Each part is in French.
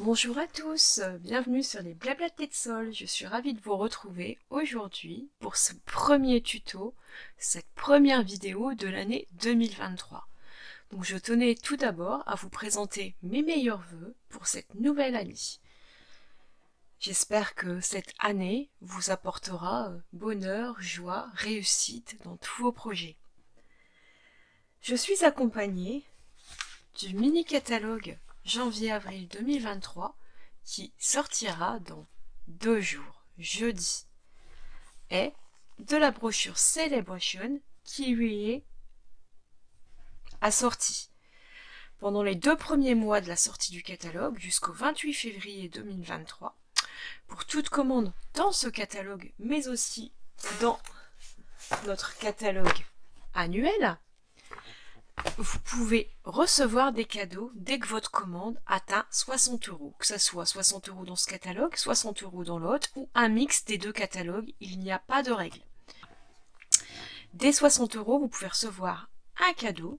Bonjour à tous, bienvenue sur les Blabla de Sol. Je suis ravie de vous retrouver aujourd'hui pour ce premier tuto, cette première vidéo de l'année 2023. Donc je tenais tout d'abord à vous présenter mes meilleurs vœux pour cette nouvelle année. J'espère que cette année vous apportera bonheur, joie, réussite dans tous vos projets. Je suis accompagnée du mini-catalogue janvier-avril 2023 qui sortira dans 2 jours, jeudi, et de la brochure Celebration qui lui est assortie. Pendant les 2 premiers mois de la sortie du catalogue, jusqu'au 28 février 2023, pour toute commande dans ce catalogue, mais aussi dans notre catalogue annuel, vous pouvez recevoir des cadeaux dès que votre commande atteint 60 €, que ce soit 60 € dans ce catalogue, 60 € dans l'autre, ou un mix des deux catalogues, il n'y a pas de règle. Dès 60 €, vous pouvez recevoir un cadeau,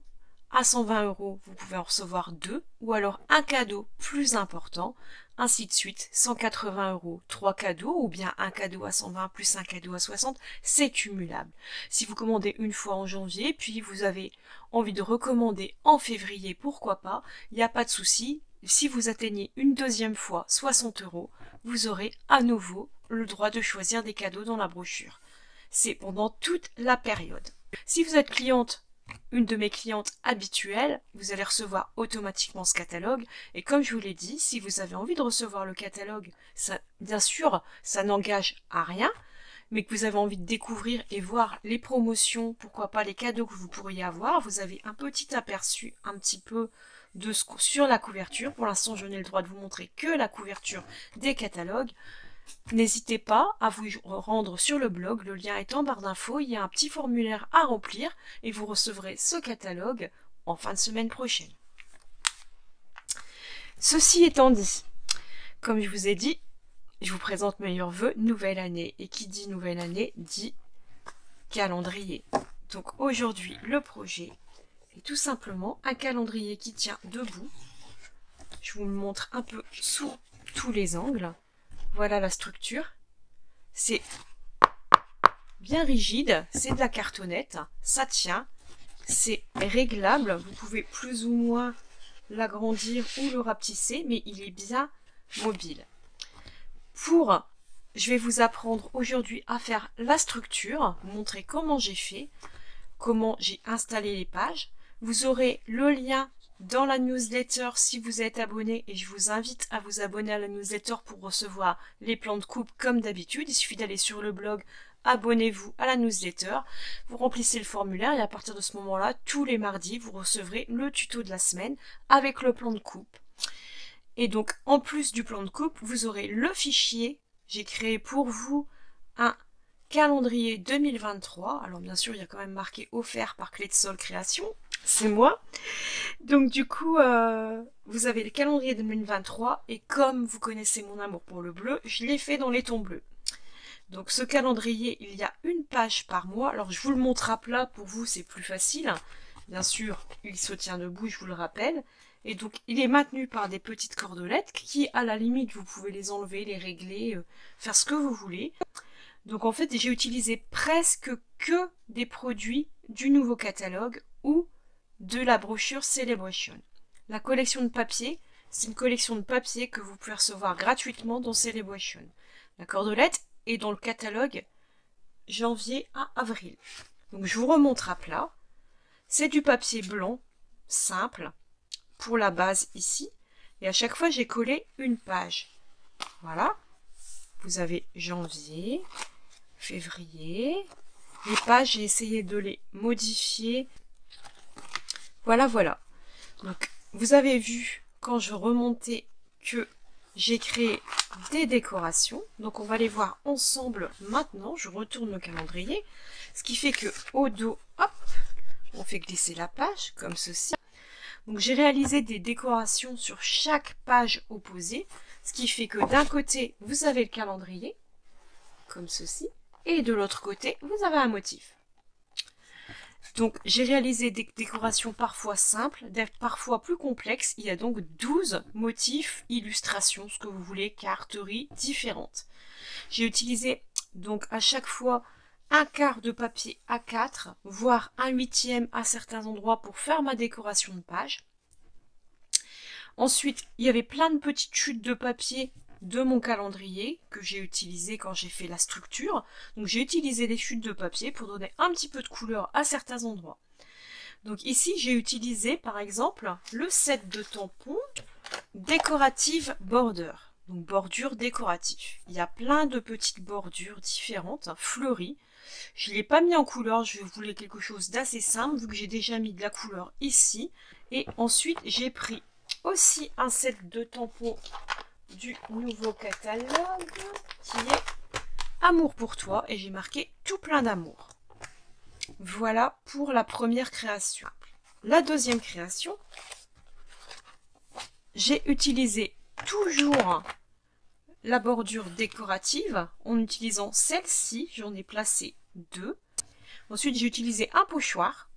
à 120 €, vous pouvez en recevoir 2, ou alors un cadeau plus important, ainsi de suite, 180 €, 3 cadeaux, ou bien un cadeau à 120 plus un cadeau à 60, c'est cumulable. Si vous commandez une fois en janvier, puis vous avez envie de recommander en février, pourquoi pas, il n'y a pas de souci. Si vous atteignez une deuxième fois 60 €, vous aurez à nouveau le droit de choisir des cadeaux dans la brochure. C'est pendant toute la période. Si vous êtes cliente, une de mes clientes habituelles, vous allez recevoir automatiquement ce catalogue. Et comme je vous l'ai dit, si vous avez envie de recevoir le catalogue, ça, bien sûr, ça n'engage à rien, mais que vous avez envie de découvrir et voir les promotions, pourquoi pas les cadeaux que vous pourriez avoir, vous avez un petit aperçu un petit peu de ce sur la couverture. Pour l'instant, je n'ai le droit de vous montrer que la couverture des catalogues. N'hésitez pas à vous rendre sur le blog, le lien est en barre d'infos, il y a un petit formulaire à remplir et vous recevrez ce catalogue en fin de semaine prochaine. Ceci étant dit, comme je vous ai dit, je vous présente meilleurs vœux, nouvelle année. Et qui dit nouvelle année dit calendrier. Donc aujourd'hui, le projet est tout simplement un calendrier qui tient debout. Je vous le montre un peu sous tous les angles. Voilà la structure. C'est bien rigide, c'est de la cartonnette, ça tient, c'est réglable. Vous pouvez plus ou moins l'agrandir ou le rapetisser, mais il est bien mobile. Je vais vous apprendre aujourd'hui à faire la structure, vous montrer comment j'ai fait, comment j'ai installé les pages. Vous aurez le lien dans la newsletter si vous êtes abonné, et je vous invite à vous abonner à la newsletter pour recevoir les plans de coupe comme d'habitude. Il suffit d'aller sur le blog, abonnez-vous à la newsletter, vous remplissez le formulaire et à partir de ce moment-là, tous les mardis, vous recevrez le tuto de la semaine avec le plan de coupe. Et donc, en plus du plan de coupe, vous aurez le fichier. J'ai créé pour vous un calendrier 2023. Alors, bien sûr, il y a quand même marqué offert par Clé de Sol Création. C'est moi. Donc, du coup, vous avez le calendrier 2023. Et comme vous connaissez mon amour pour le bleu, je l'ai fait dans les tons bleus. Donc, ce calendrier, il y a une page par mois. Alors, je vous le montre à plat. Pour vous, c'est plus facile. Bien sûr, il se tient debout, je vous le rappelle. Et donc, il est maintenu par des petites cordelettes qui, à la limite, vous pouvez les enlever, les régler, faire ce que vous voulez. Donc, en fait, j'ai utilisé presque que des produits du nouveau catalogue ou de la brochure Celebration. La collection de papier, c'est une collection de papier que vous pouvez recevoir gratuitement dans Celebration. La cordelette est dans le catalogue janvier à avril. Donc, je vous remontre à plat. C'est du papier blanc, simple, pour la base ici, et à chaque fois j'ai collé une page. Voilà, vous avez janvier, février, les pages j'ai essayé de les modifier. Voilà. Donc vous avez vu quand je remontais que j'ai créé des décorations, donc on va les voir ensemble maintenant. Je retourne le calendrier, ce qui fait que au dos, hop, on fait glisser la page comme ceci. Donc j'ai réalisé des décorations sur chaque page opposée, ce qui fait que d'un côté, vous avez le calendrier, comme ceci, et de l'autre côté, vous avez un motif. Donc j'ai réalisé des décorations parfois simples, parfois plus complexes. Il y a donc 12 motifs, illustrations, ce que vous voulez, carteries différentes. J'ai utilisé donc à chaque fois un quart de papier A4, voire un huitième à certains endroits pour faire ma décoration de page. Ensuite, il y avait plein de petites chutes de papier de mon calendrier que j'ai utilisé quand j'ai fait la structure. Donc j'ai utilisé des chutes de papier pour donner un petit peu de couleur à certains endroits. Donc ici, j'ai utilisé par exemple le set de tampons décorative border. Donc bordure décorative. Il y a plein de petites bordures différentes, fleuries. Je ne l'ai pas mis en couleur, je voulais quelque chose d'assez simple vu que j'ai déjà mis de la couleur ici. Et ensuite, j'ai pris aussi un set de tampons du nouveau catalogue qui est Amour pour toi et j'ai marqué tout plein d'amour. Voilà pour la première création. La deuxième création, j'ai utilisé toujours la bordure décorative en utilisant celle-ci, j'en ai placé 2. Ensuite, j'ai utilisé un pochoir.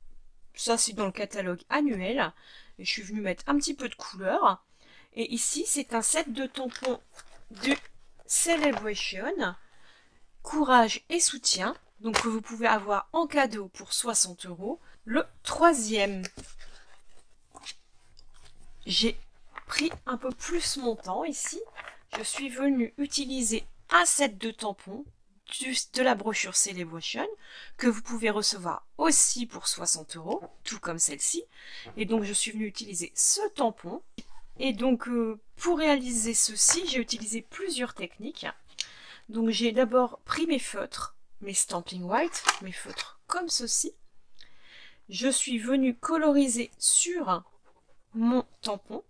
Ça, c'est dans le catalogue annuel. Et je suis venue mettre un petit peu de couleur. Et ici, c'est un set de tampons du Celebration, Courage et Soutien. Donc, que vous pouvez avoir en cadeau pour 60 €. Le troisième, j'ai pris un peu plus mon temps ici. Je suis venue utiliser un set de tampons de la brochure Celebration que vous pouvez recevoir aussi pour 60 €, tout comme celle-ci. Et donc je suis venue utiliser ce tampon. Et donc pour réaliser ceci, j'ai utilisé plusieurs techniques. Donc j'ai d'abord pris mes feutres, mes Stampin' White, mes feutres comme ceci. Je suis venue coloriser sur mon tampon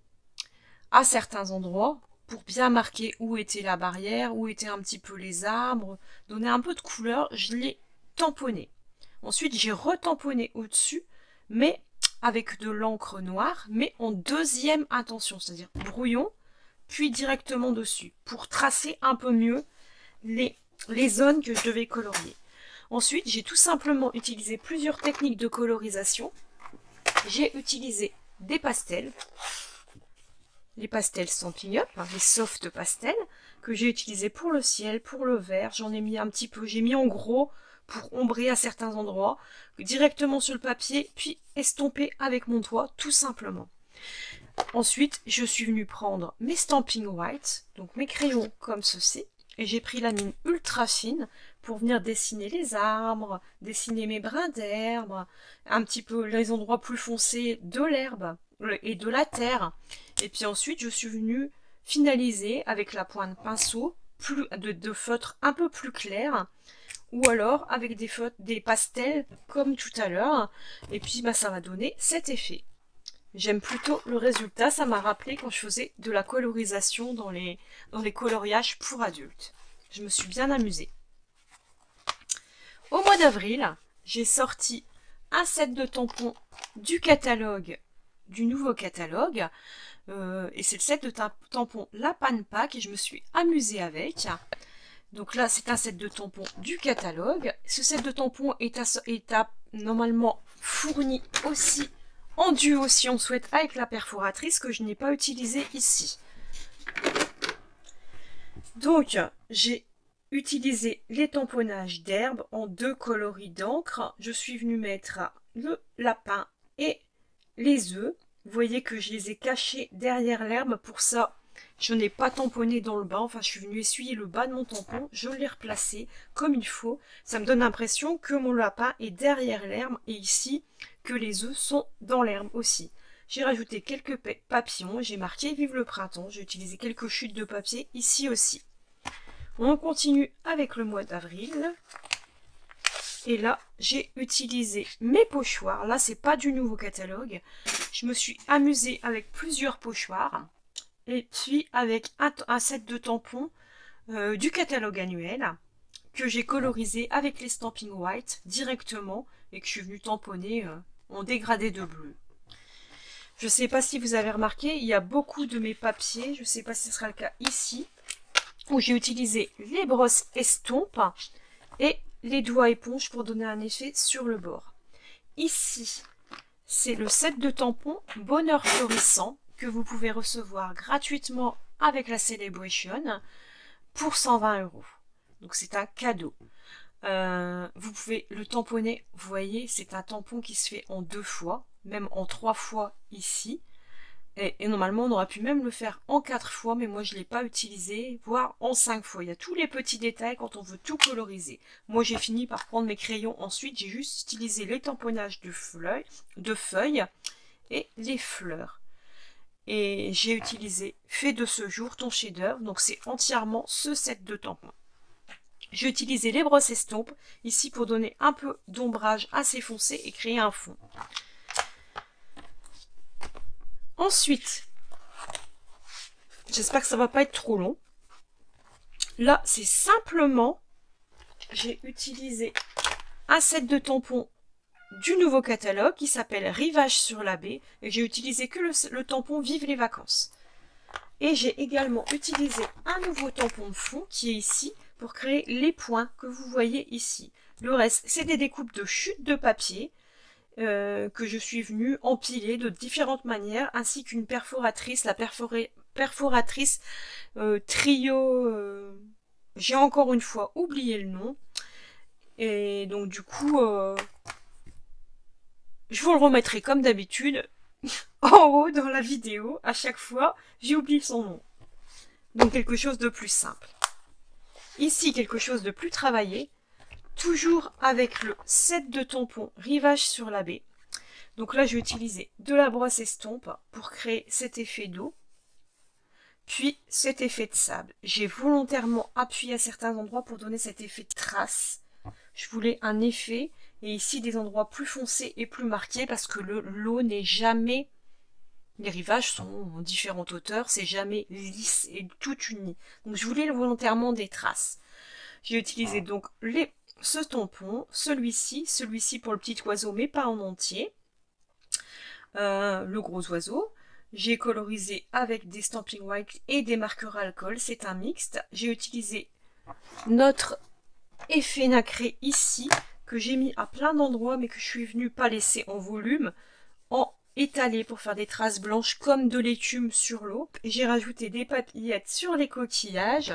à certains endroits pour bien marquer où était la barrière, où étaient un petit peu les arbres, donner un peu de couleur. Je l'ai tamponné. Ensuite, j'ai retamponné au-dessus, mais avec de l'encre noire, mais en deuxième intention, c'est-à-dire brouillon, puis directement dessus, pour tracer un peu mieux les zones que je devais colorier. Ensuite, j'ai tout simplement utilisé plusieurs techniques de colorisation. J'ai utilisé des pastels, les pastels Stampin' Up, les soft pastels, que j'ai utilisés pour le ciel, pour le vert. J'en ai mis un petit peu, j'ai mis en gros pour ombrer à certains endroits, directement sur le papier, puis estomper avec mon doigt, tout simplement. Ensuite, je suis venue prendre mes Stampin' White, donc mes crayons comme ceci, et j'ai pris la mine ultra fine pour venir dessiner les arbres, dessiner mes brins d'herbe, un petit peu les endroits plus foncés de l'herbe et de la terre. Et puis ensuite, je suis venue finaliser avec la pointe pinceau de feutre un peu plus clair, ou alors avec des pastels comme tout à l'heure. Et puis bah, ça va donner cet effet. J'aime plutôt le résultat, ça m'a rappelé quand je faisais de la colorisation dans les coloriages pour adultes. Je me suis bien amusée. Au mois d'avril, j'ai sorti un set de tampons du catalogue, du nouveau catalogue, et c'est le set de tampons La Pan Pack et je me suis amusée avec. Donc là, c'est un set de tampons du catalogue. Ce set de tampons est normalement fourni aussi en duo si on souhaite avec la perforatrice que je n'ai pas utilisée ici. Donc, j'ai utilisé les tamponnages d'herbe en 2 coloris d'encre. Je suis venue mettre le lapin et les œufs. Vous voyez que je les ai cachés derrière l'herbe. Pour ça, je n'ai pas tamponné dans le bas. Enfin, je suis venue essuyer le bas de mon tampon. Je l'ai replacé comme il faut. Ça me donne l'impression que mon lapin est derrière l'herbe. Et ici, que les œufs sont dans l'herbe aussi. J'ai rajouté quelques papillons. J'ai marqué Vive le printemps. J'ai utilisé quelques chutes de papier ici aussi. On continue avec le mois d'avril. Et là, j'ai utilisé mes pochoirs. Là, c'est pas du nouveau catalogue. Je me suis amusée avec plusieurs pochoirs. Et puis avec un set de tampons du catalogue annuel que j'ai colorisé avec les Stampin' White directement et que je suis venue tamponner en dégradé de bleu. Je ne sais pas si vous avez remarqué, il y a beaucoup de mes papiers, je ne sais pas si ce sera le cas ici, où j'ai utilisé les brosses estompes et les doigts éponges pour donner un effet sur le bord. ici, c'est le set de tampons Bonheur Florissant que vous pouvez recevoir gratuitement avec la Celebration pour 120 €. Donc c'est un cadeau. Vous pouvez le tamponner, vous voyez, c'est un tampon qui se fait en 2 fois, même en 3 fois ici. Et normalement, on aurait pu même le faire en 4 fois, mais moi je ne l'ai pas utilisé, voire en 5 fois. Il y a tous les petits détails quand on veut tout coloriser. Moi j'ai fini par prendre mes crayons ensuite, j'ai juste utilisé les tamponnages de feuilles et les fleurs. Et j'ai utilisé Fait de ce jour ton chef-d'œuvre, donc c'est entièrement ce set de tampons. J'ai utilisé les brosses estompes ici pour donner un peu d'ombrage assez foncé et créer un fond. Ensuite, j'espère que ça va pas être trop long. Là, c'est simplement, j'ai utilisé un set de tampons du nouveau catalogue qui s'appelle Rivage sur la baie. Et j'ai utilisé que le tampon Vive les vacances. Et j'ai également utilisé un nouveau tampon de fond qui est ici pour créer les points que vous voyez ici. Le reste, c'est des découpes de chutes de papier. Que je suis venue empiler de différentes manières, ainsi qu'une perforatrice, la perforatrice trio, j'ai encore une fois oublié le nom, et donc du coup, je vous le remettrai comme d'habitude en haut dans la vidéo, à chaque fois, j'ai oublié son nom. Donc quelque chose de plus simple. Ici, quelque chose de plus travaillé, toujours avec le set de tampons Rivage sur la baie. Donc là, je vais utiliser de la brosse estompe pour créer cet effet d'eau, puis cet effet de sable. J'ai volontairement appuyé à certains endroits pour donner cet effet de trace. Je voulais un effet, et ici des endroits plus foncés et plus marqués, parce que l'eau n'est jamais... Les rivages sont en différentes hauteurs, c'est jamais lisse et tout uni. Donc je voulais volontairement des traces. J'ai utilisé donc ce tampon, celui-ci pour le petit oiseau, mais pas en entier. Le gros oiseau. J'ai colorisé avec des Stampin' Wax et des marqueurs alcool, c'est un mixte. J'ai utilisé notre effet nacré ici, que j'ai mis à plein d'endroits, mais que je suis venue pas laisser en volume, en étalé pour faire des traces blanches comme de l'écume sur l'eau. J'ai rajouté des papillettes sur les coquillages.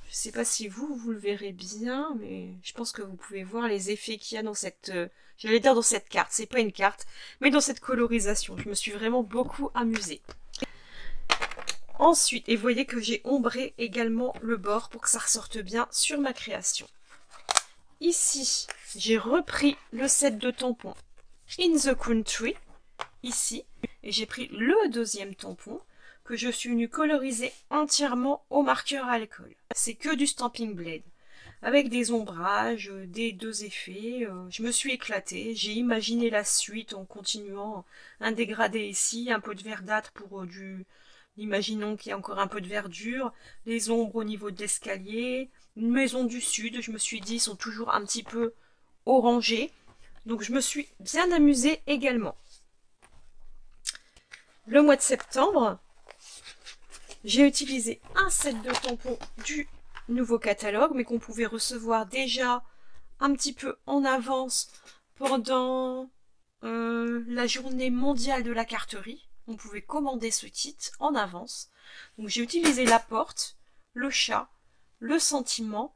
Je sais pas si vous le verrez bien, mais je pense que vous pouvez voir les effets qu'il y a dans cette... J'allais dire dans cette carte, c'est pas une carte, mais dans cette colorisation. Je me suis vraiment beaucoup amusée. Ensuite, et vous voyez que j'ai ombré également le bord pour que ça ressorte bien sur ma création. Ici, j'ai repris le set de tampons In the Country, ici, et j'ai pris le deuxième tampon que je suis venue coloriser entièrement au marqueur alcool. C'est que du Stampin' Blade. Avec des ombrages, des deux effets, je me suis éclatée, j'ai imaginé la suite en continuant un dégradé ici, un peu de verdâtre pour imaginons qu'il y a encore un peu de verdure, les ombres au niveau de l'escalier, une maison du sud, je me suis dit, sont toujours un petit peu orangés, donc je me suis bien amusée également. Le mois de septembre, j'ai utilisé un set de tampons du nouveau catalogue, mais qu'on pouvait recevoir déjà un petit peu en avance pendant la journée mondiale de la carterie. On pouvait commander ce kit en avance. Donc j'ai utilisé la porte, le chat, le sentiment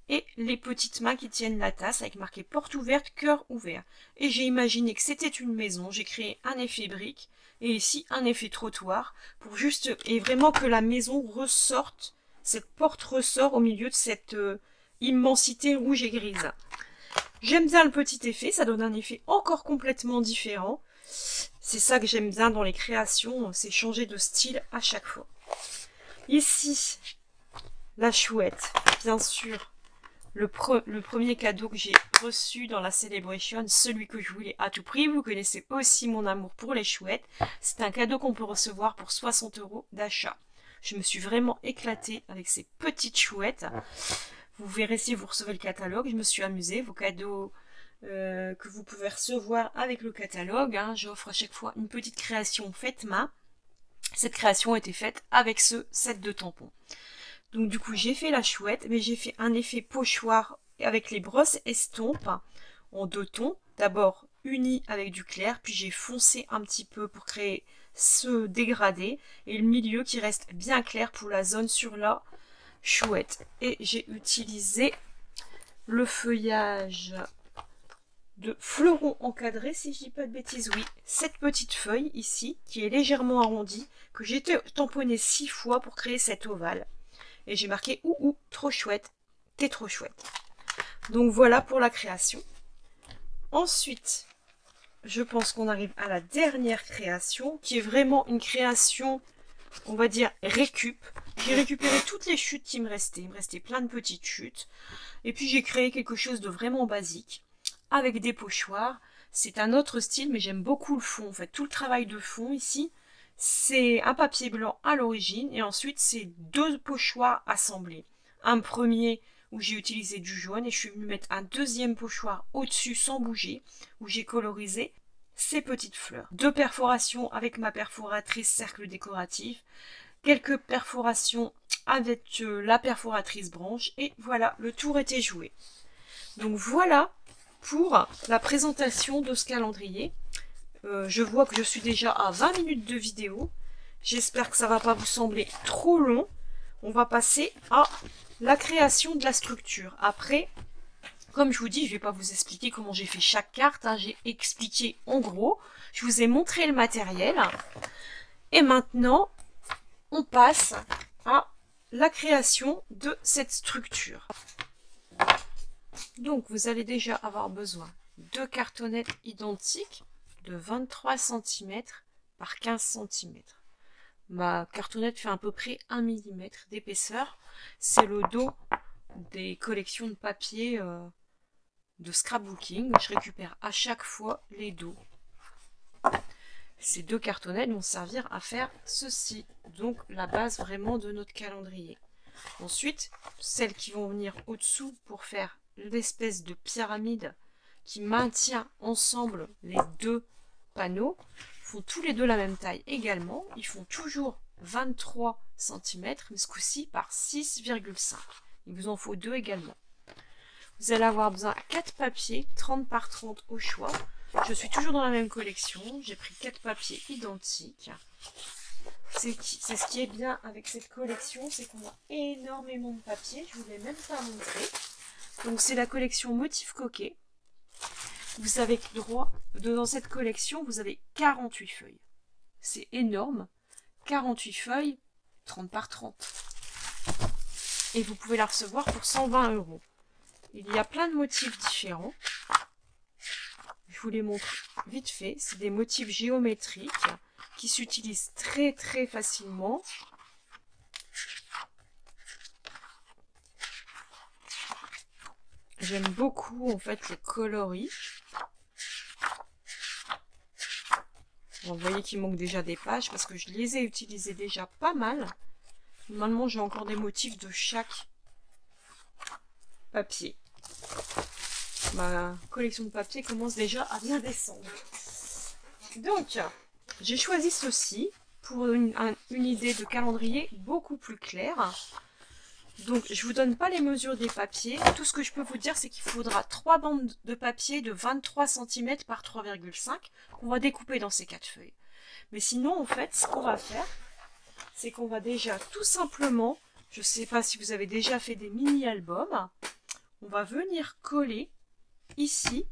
et les petites mains qui tiennent la tasse avec marqué porte ouverte, cœur ouvert. Et j'ai imaginé que c'était une maison, j'ai créé un effet brique et ici un effet trottoir pour juste et vraiment que la maison ressorte. Cette porte ressort au milieu de cette immensité rouge et grise. J'aime bien le petit effet, ça donne un effet encore complètement différent. C'est ça que j'aime bien dans les créations, c'est changer de style à chaque fois. Ici, la chouette, bien sûr, le premier cadeau que j'ai reçu dans la Celebration, celui que je voulais à tout prix. Vous connaissez aussi mon amour pour les chouettes. C'est un cadeau qu'on peut recevoir pour 60 € d'achat. Je me suis vraiment éclatée avec ces petites chouettes. Vous verrez si vous recevez le catalogue. Je me suis amusée. Vos cadeaux que vous pouvez recevoir avec le catalogue. Hein. J'offre à chaque fois une petite création faite main. Cette création a été faite avec ce set de tampons. Donc du coup, j'ai fait la chouette, mais j'ai fait un effet pochoir avec les brosses estompes en 2 tons. D'abord uni avec du clair, puis j'ai foncé un petit peu pour créer ce dégradé, et le milieu qui reste bien clair pour la zone sur la chouette. Et j'ai utilisé le feuillage de fleurons encadrés, si je dis pas de bêtises, oui, cette petite feuille ici, qui est légèrement arrondie, que j'ai tamponné 6 fois pour créer cet ovale. Et j'ai marqué ouh, trop chouette, t'es trop chouette. Donc voilà pour la création. Ensuite, je pense qu'on arrive à la dernière création, qui est vraiment une création, on va dire, récup. J'ai récupéré toutes les chutes qui me restaient. Il me restait plein de petites chutes. Et puis j'ai créé quelque chose de vraiment basique, avec des pochoirs. C'est un autre style, mais j'aime beaucoup le fond. En fait, tout le travail de fond ici, c'est un papier blanc à l'origine, et ensuite c'est 2 pochoirs assemblés. Un premier où j'ai utilisé du jaune, et je suis venue mettre un deuxième pochoir au-dessus sans bouger, où j'ai colorisé ces petites fleurs. 2 perforations avec ma perforatrice cercle décoratif, quelques perforations avec la perforatrice branche, et voilà, le tour était joué. Donc voilà pour la présentation de ce calendrier. Je vois que je suis déjà à 20 minutes de vidéo. J'espère que ça ne va pas vous sembler trop long. On va passer à la création de la structure. Après, comme je vous dis, je ne vais pas vous expliquer comment j'ai fait chaque carte, hein. J'ai expliqué en gros. Je vous ai montré le matériel. Et maintenant, on passe à la création de cette structure. Donc, vous allez déjà avoir besoin de cartonnettes identiques de 23 cm par 15 cm. Ma cartonnette fait à peu près 1 mm d'épaisseur. C'est le dos des collections de papier de scrapbooking. Je récupère à chaque fois les dos. Ces 2 cartonnettes vont servir à faire ceci. Donc la base vraiment de notre calendrier. Ensuite, celles qui vont venir au-dessous pour faire l'espèce de pyramide qui maintient ensemble les 2 panneaux, font tous les 2 la même taille également. Ils font toujours 23 cm, mais ce coup-ci par 6,5. Il vous en faut 2 également. Vous allez avoir besoin de 4 papiers, 30 par 30 au choix. Je suis toujours dans la même collection. J'ai pris 4 papiers identiques. C'est ce qui est bien avec cette collection, c'est qu'on a énormément de papier. Je ne vous l'ai même pas montré. Donc c'est la collection Motif Coquet. Vous avez le droit, dans cette collection, vous avez 48 feuilles. C'est énorme. 48 feuilles, 30 par 30. Et vous pouvez la recevoir pour 120 €. Il y a plein de motifs différents. Je vous les montre vite fait. C'est des motifs géométriques qui s'utilisent très très facilement. J'aime beaucoup en fait les coloris. Bon, vous voyez qu'il manque déjà des pages parce que je les ai utilisés déjà pas mal. Normalement j'ai encore des motifs de chaque papier. Ma collection de papier commence déjà à bien descendre. Donc j'ai choisi ceci pour une idée de calendrier beaucoup plus claire. Donc, je ne vous donne pas les mesures des papiers. Tout ce que je peux vous dire, c'est qu'il faudra 3 bandes de papier de 23 cm par 3,5 qu'on va découper dans ces 4 feuilles. Mais sinon, en fait, ce qu'on va faire, c'est qu'on va déjà tout simplement, je ne sais pas si vous avez déjà fait des mini-albums, on va venir coller ici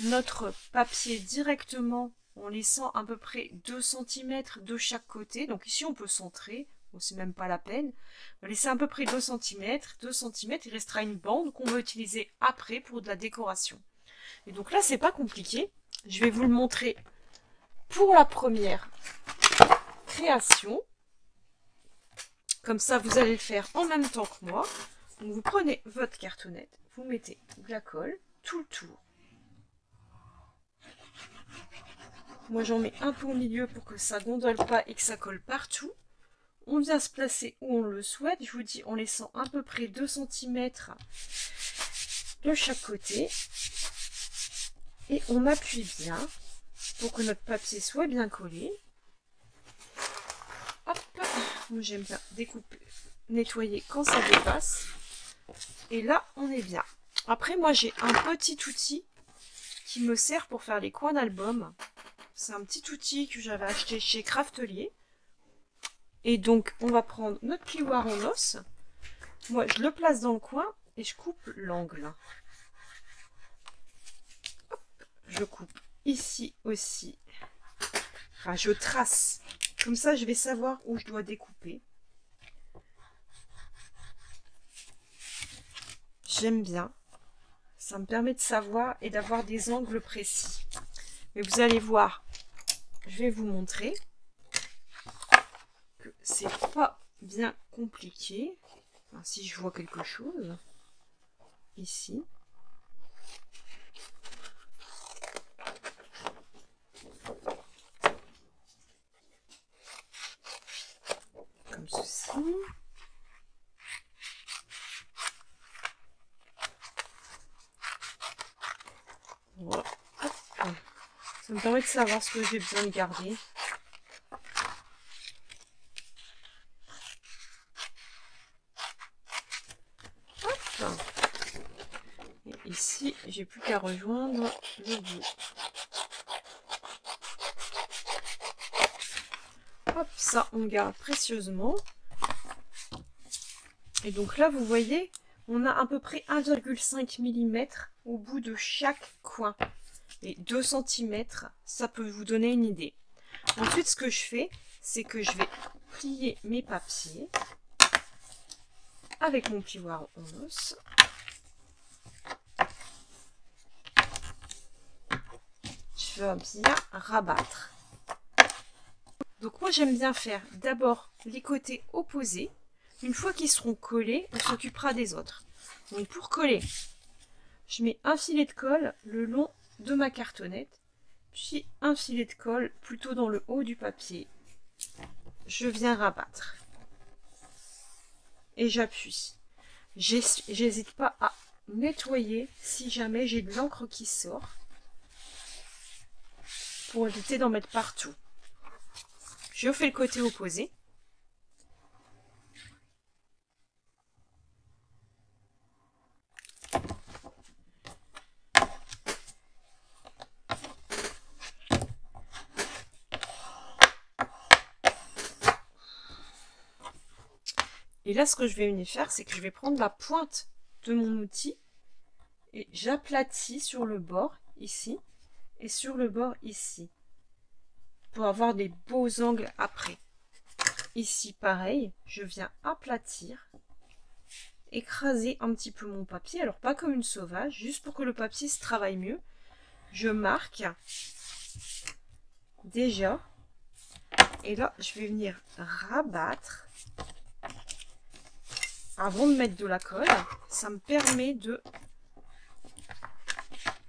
notre papier directement en laissant à peu près 2 cm de chaque côté. Donc ici, on peut centrer. Bon, c'est même pas la peine. On va laisser à peu près 2 cm. 2 cm, il restera une bande qu'on va utiliser après pour de la décoration. Et donc là, c'est pas compliqué. Je vais vous le montrer pour la première création. Comme ça, vous allez le faire en même temps que moi. Donc vous prenez votre cartonnette, vous mettez de la colle tout le tour. Moi, j'en mets un peu au milieu pour que ça gondole pas et que ça colle partout. On vient se placer où on le souhaite. Je vous dis en laissant à peu près 2 cm de chaque côté. Et on appuie bien pour que notre papier soit bien collé. Hop. Moi j'aime bien découper, nettoyer quand ça dépasse. Et là on est bien. Après moi j'ai un petit outil qui me sert pour faire les coins d'album. C'est un petit outil que j'avais acheté chez Craftelier. Et donc, on va prendre notre plioir en os. Moi, je le place dans le coin et je coupe l'angle. Je coupe ici aussi. Enfin, je trace. Comme ça, je vais savoir où je dois découper. J'aime bien. Ça me permet de savoir et d'avoir des angles précis. Mais vous allez voir, je vais vous montrer que c'est pas bien compliqué. Enfin, si je vois quelque chose, ici. Comme ceci. Voilà. Ça me permet de savoir ce que j'ai besoin de garder. Hop. Et ici, j'ai plus qu'à rejoindre le bout. Hop, ça on garde précieusement. Et donc là, vous voyez, on a à peu près 1,5 mm au bout de chaque coin. Et 2 cm, ça peut vous donner une idée. Ensuite, ce que je fais, c'est que je vais plier mes papiers avec mon plioir en os. Je vais bien rabattre. Donc moi, j'aime bien faire d'abord les côtés opposés. Une fois qu'ils seront collés, on s'occupera des autres. Donc pour coller, je mets un filet de colle le long de ma cartonnette, puis un filet de colle plutôt dans le haut du papier. Je viens rabattre. Et j'appuie. J'hésite pas à nettoyer si jamais j'ai de l'encre qui sort, pour éviter d'en mettre partout. Je fais le côté opposé. Et là, ce que je vais venir faire, c'est que je vais prendre la pointe de mon outil et j'aplatis sur le bord ici et sur le bord ici pour avoir des beaux angles après. Ici, pareil, je viens aplatir, écraser un petit peu mon papier. Alors, pas comme une sauvage, juste pour que le papier se travaille mieux. Je marque déjà. Et là, je vais venir rabattre. Avant de mettre de la colle, ça me permet de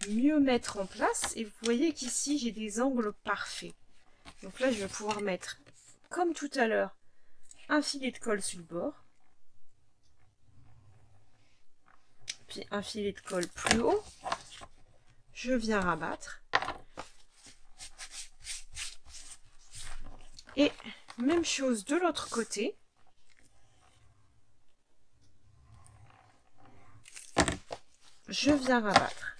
mieux mettre en place. Et vous voyez qu'ici, j'ai des angles parfaits. Donc là, je vais pouvoir mettre, comme tout à l'heure, un filet de colle sur le bord. Puis un filet de colle plus haut. Je viens rabattre. Et même chose de l'autre côté. Je viens rabattre.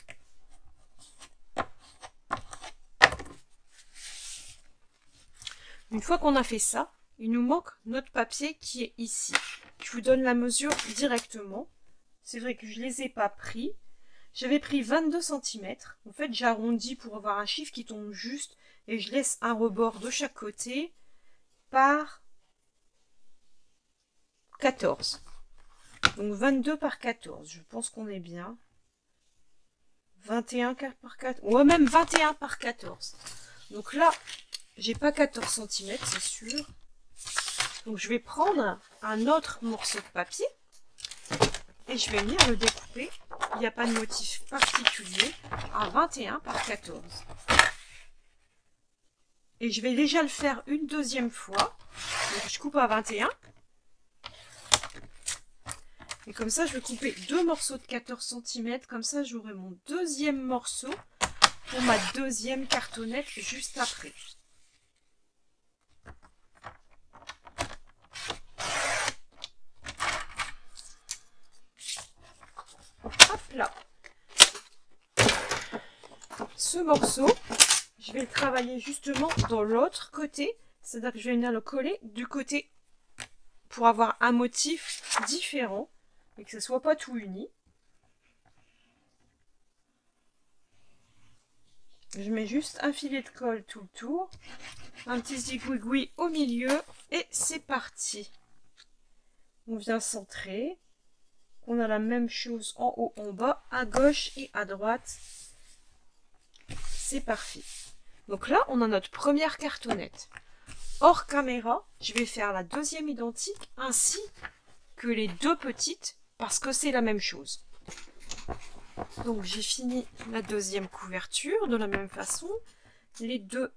Une fois qu'on a fait ça, il nous manque notre papier qui est ici. Je vous donne la mesure directement. C'est vrai que je ne les ai pas pris. J'avais pris 22 cm. En fait, j'arrondis pour avoir un chiffre qui tombe juste. Et je laisse un rebord de chaque côté par 14. Donc 22 par 14. Je pense qu'on est bien. 21 par 4. Ouais, même 21 par 14. Donc là, j'ai pas 14 cm, c'est sûr. Donc je vais prendre un autre morceau de papier. Et je vais venir le découper. Il n'y a pas de motif particulier. À 21 par 14. Et je vais déjà le faire une deuxième fois. Donc je coupe à 21. Et comme ça, je vais couper deux morceaux de 14 cm. Comme ça, j'aurai mon deuxième morceau pour ma deuxième cartonnette juste après. Hop là. ce morceau, je vais le travailler justement dans l'autre côté. C'est-à-dire que je vais venir le coller du côté pour avoir un motif différent et que ce ne soit pas tout uni. Je mets juste un filet de colle tout le tour, un petit zigouigoui au milieu et c'est parti. On vient centrer. On a la même chose en haut, en bas, à gauche et à droite. C'est parfait. Donc là, on a notre première cartonnette. Hors caméra, je vais faire la deuxième identique ainsi que les deux petites parce que c'est la même chose. Donc j'ai fini la deuxième couverture de la même façon. Les deux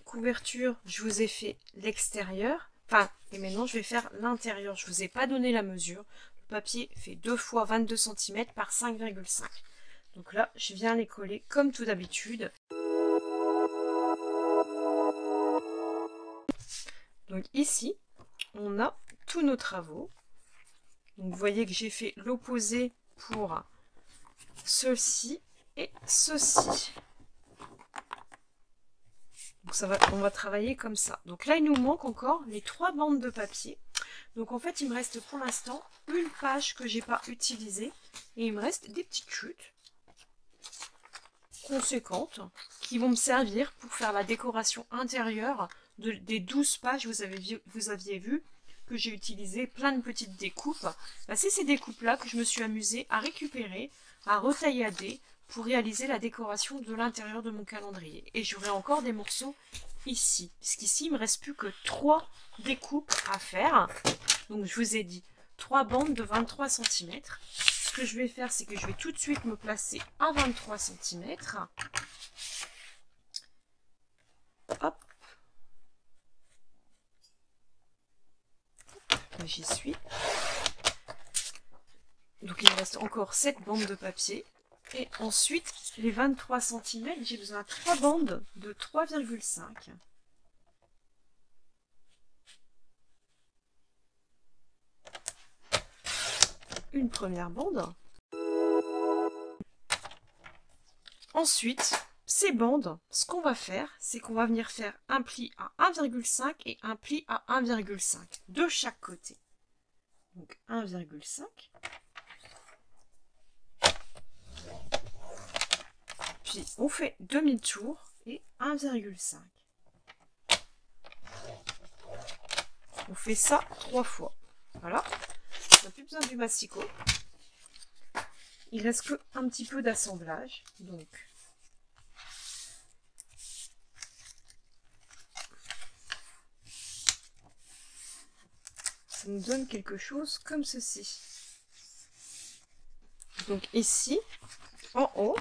couvertures, je vous ai fait l'extérieur. Enfin, et maintenant je vais faire l'intérieur. Je ne vous ai pas donné la mesure. Le papier fait 2 fois 22 cm par 5,5. Donc là, je viens les coller comme tout d'habitude. Donc ici, on a tous nos travaux. Donc vous voyez que j'ai fait l'opposé pour ceci et ceci. Donc on va travailler comme ça. Donc là, il nous manque encore les 3 bandes de papier. Donc en fait, il me reste pour l'instant une page que j'ai pas utilisée. Et il me reste des petites chutes conséquentes qui vont me servir pour faire la décoration intérieure des 12 pages. Vous aviez vu que j'ai utilisé plein de petites découpes. Bah, c'est ces découpes-là que je me suis amusée à récupérer, à retaillader pour réaliser la décoration de l'intérieur de mon calendrier. Et j'aurai encore des morceaux ici, puisqu'ici il ne me reste plus que 3 découpes à faire. Donc je vous ai dit 3 bandes de 23 cm. Ce que je vais faire, c'est que je vais tout de suite me placer à 23 cm. Hop. J'y suis. Donc il me reste encore 7 bandes de papier. Et ensuite, les 23 cm, j'ai besoin de 3 bandes de 3,5. Une première bande. Ensuite, ces bandes, ce qu'on va faire, c'est qu'on va venir faire un pli à 1,5 et un pli à 1,5 de chaque côté. Donc 1,5. Puis on fait demi-tour et 1,5. On fait ça 3 fois. Voilà. On n'a plus besoin du massicot. Il reste que un petit peu d'assemblage. Donc ça nous donne quelque chose comme ceci. Donc ici, en haut,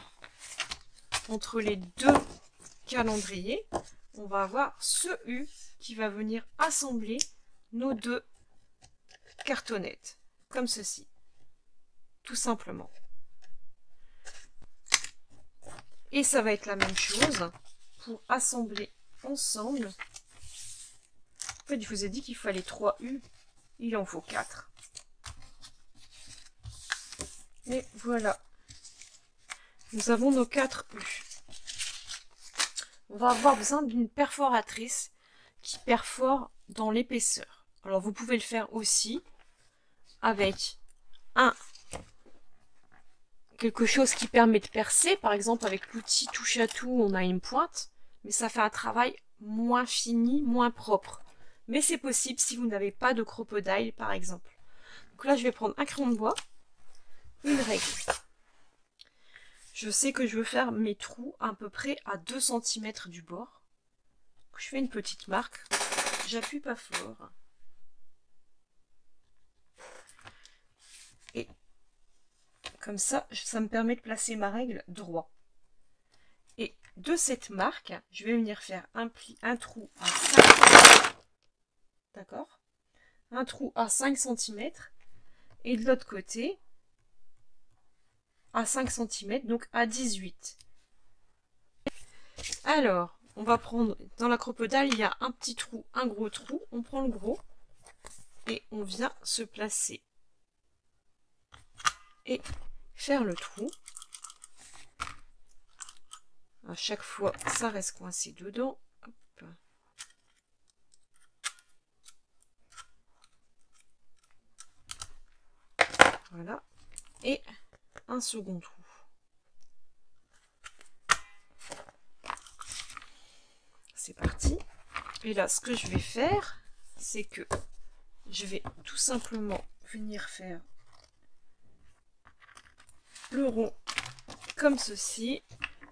entre les deux calendriers, on va avoir ce U qui va venir assembler nos deux cartonnettes, comme ceci, tout simplement. Et ça va être la même chose pour assembler ensemble. En fait, je vous ai dit qu'il fallait 3 U, il en faut 4. Et voilà. Nous avons nos 4 U. On va avoir besoin d'une perforatrice qui perfore dans l'épaisseur. Alors vous pouvez le faire aussi avec quelque chose qui permet de percer. Par exemple avec l'outil touche à tout, on a une pointe, mais ça fait un travail moins fini, moins propre. Mais c'est possible si vous n'avez pas de crocodile par exemple. Donc là je vais prendre un crayon de bois, une règle. Je sais que je veux faire mes trous à peu près à 2 cm du bord. Je fais une petite marque. J'appuie pas fort. Et comme ça, ça me permet de placer ma règle droit. Et de cette marque, je vais venir faire un trou à 5 d'accord, un trou à 5 cm. Et de l'autre côté, à 5 cm, donc à 18. Alors, on va prendre, dans la crocodile, il y a un petit trou, un gros trou. On prend le gros et on vient se placer et faire le trou. À chaque fois, ça reste coincé dedans. Hop. Voilà. Et un second trou. C'est parti. Et là, ce que je vais faire, c'est que je vais tout simplement venir faire le rond comme ceci,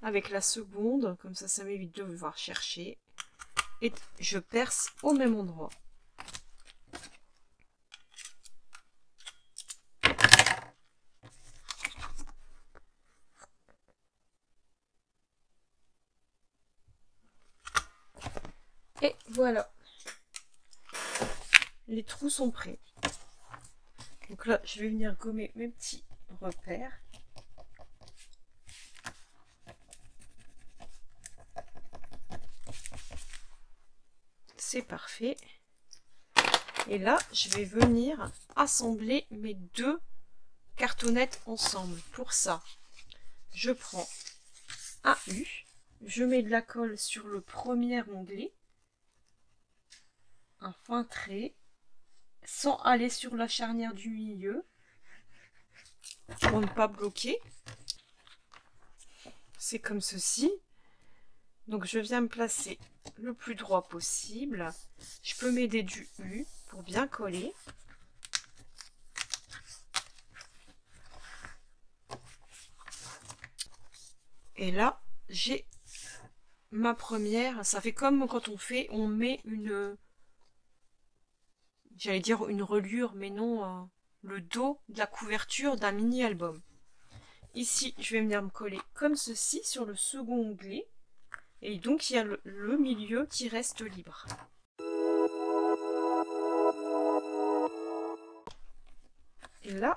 avec la seconde, comme ça m'évite de devoir chercher. Et je perce au même endroit. Et voilà. Les trous sont prêts. Donc là, je vais venir gommer mes petits repères. C'est parfait. Et là, je vais venir assembler mes deux cartonnettes ensemble. Pour ça, je prends un U, je mets de la colle sur le premier onglet, un fin trait, sans aller sur la charnière du milieu, pour ne pas bloquer. C'est comme ceci. Donc je viens me placer le plus droit possible. Je peux m'aider du U pour bien coller. Et là, j'ai ma première. Ça fait comme quand on met une, j'allais dire une reliure, mais non, le dos de la couverture d'un mini-album. Ici, je vais venir me coller comme ceci sur le second onglet. Et donc, il y a le milieu qui reste libre. Et là,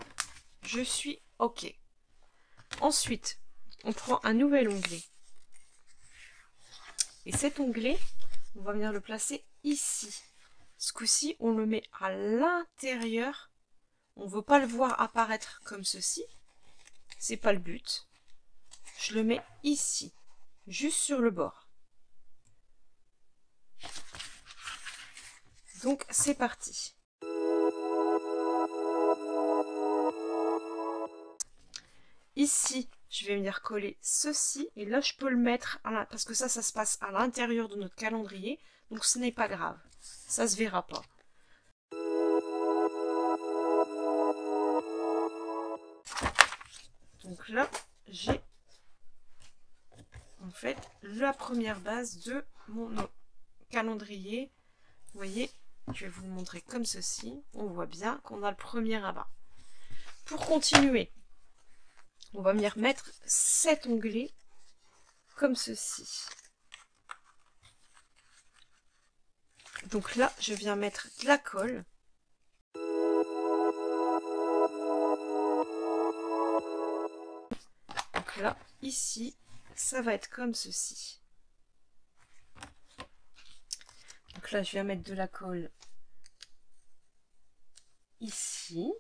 je suis OK. Ensuite, on prend un nouvel onglet. Et cet onglet, on va venir le placer ici. Ce coup-ci, on le met à l'intérieur. On ne veut pas le voir apparaître comme ceci. C'est pas le but. Je le mets ici, juste sur le bord. Donc, c'est parti. Ici, je vais venir coller ceci. Et là, je peux le mettre, parce que ça se passe à l'intérieur de notre calendrier. Donc, ce n'est pas grave. Ça se verra pas. Donc là, j'ai en fait la première base de mon calendrier. Vous voyez, je vais vous le montrer comme ceci. On voit bien qu'on a le premier rabat. Pour continuer, on va venir mettre cet onglet comme ceci. Donc là, je viens mettre de la colle. Donc là, ici, ça va être comme ceci. Donc là, je viens mettre de la colle ici.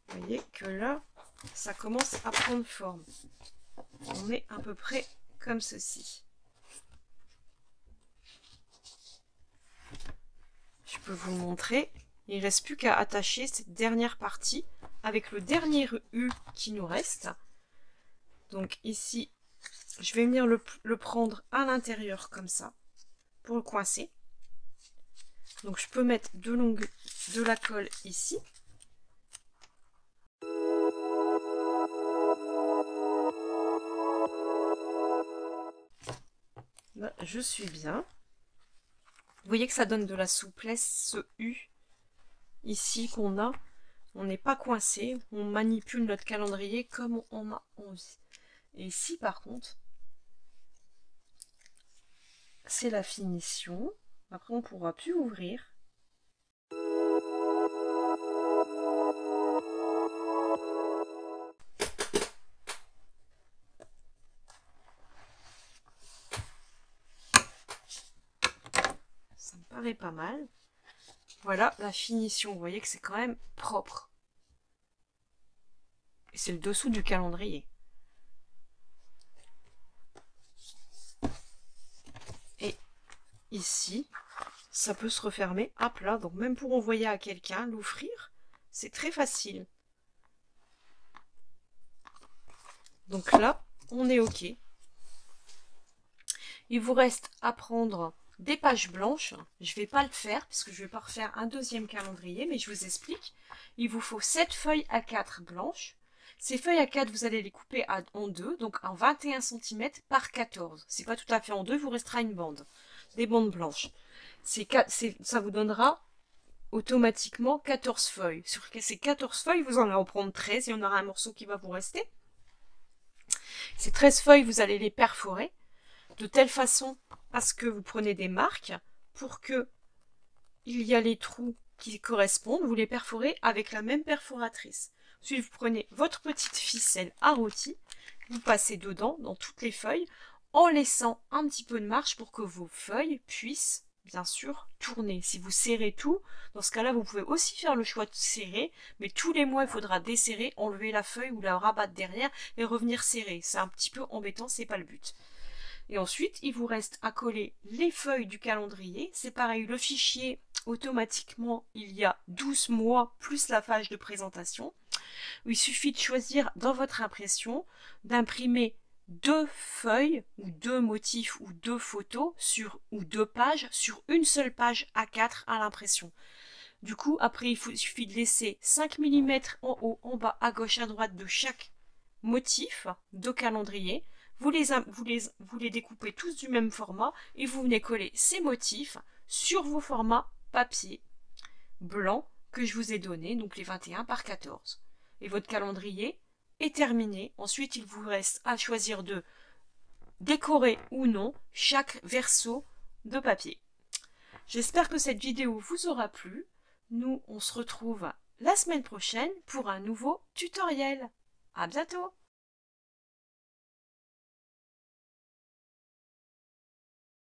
Vous voyez que là, ça commence à prendre forme. On est à peu près comme ceci. Je peux vous montrer. Il ne reste plus qu'à attacher cette dernière partie avec le dernier U qui nous reste. Donc ici, je vais venir le prendre à l'intérieur comme ça pour le coincer. Donc je peux mettre de la colle ici. Là, je suis bien. Vous voyez que ça donne de la souplesse, ce U ici qu'on a. On n'est pas coincé, on manipule notre calendrier comme on a envie. Et ici par contre, c'est la finition. Après on ne pourra plus ouvrir. Ça me paraît pas mal. Voilà la finition, vous voyez que c'est quand même propre. Et c'est le dessous du calendrier. Et ici, ça peut se refermer à plat. Donc même pour envoyer à quelqu'un, l'ouvrir, c'est très facile. Donc là, on est OK. Il vous reste à prendre des pages blanches. Je ne vais pas le faire puisque je ne vais pas refaire un deuxième calendrier, mais je vous explique. Il vous faut 7 feuilles A4 blanches. Ces feuilles A4, vous allez les couper en deux, donc en 21 cm par 14. C'est pas tout à fait en deux, il vous restera une bande. Des bandes blanches. Ça vous donnera automatiquement 14 feuilles. Sur ces 14 feuilles, vous en allez en prendre 13 et on aura un morceau qui va vous rester. Ces 13 feuilles, vous allez les perforer de telle façon à ce que vous prenez des marques pour que il y a les trous qui correspondent, vous les perforez avec la même perforatrice. Ensuite, vous prenez votre petite ficelle à rôti, vous passez dedans, dans toutes les feuilles, en laissant un petit peu de marge pour que vos feuilles puissent, bien sûr, tourner. Si vous serrez tout, dans ce cas-là, vous pouvez aussi faire le choix de serrer, mais tous les mois, il faudra desserrer, enlever la feuille ou la rabattre derrière et revenir serrer. C'est un petit peu embêtant, c'est pas le but. Et ensuite, il vous reste à coller les feuilles du calendrier. C'est pareil, le fichier, automatiquement, il y a 12 mois plus la page de présentation. Il suffit de choisir dans votre impression d'imprimer 2 feuilles ou 2 motifs ou 2 photos ou 2 pages sur une seule page A4 à l'impression. Du coup, après, il suffit de laisser 5 mm en haut, en bas, à gauche, à droite de chaque motif de calendrier. Vous les découpez tous du même format et vous venez coller ces motifs sur vos formats papier blanc que je vous ai donné, donc les 21 par 14. Et votre calendrier est terminé. Ensuite, il vous reste à choisir de décorer ou non chaque verso de papier. J'espère que cette vidéo vous aura plu. Nous, on se retrouve la semaine prochaine pour un nouveau tutoriel. À bientôt!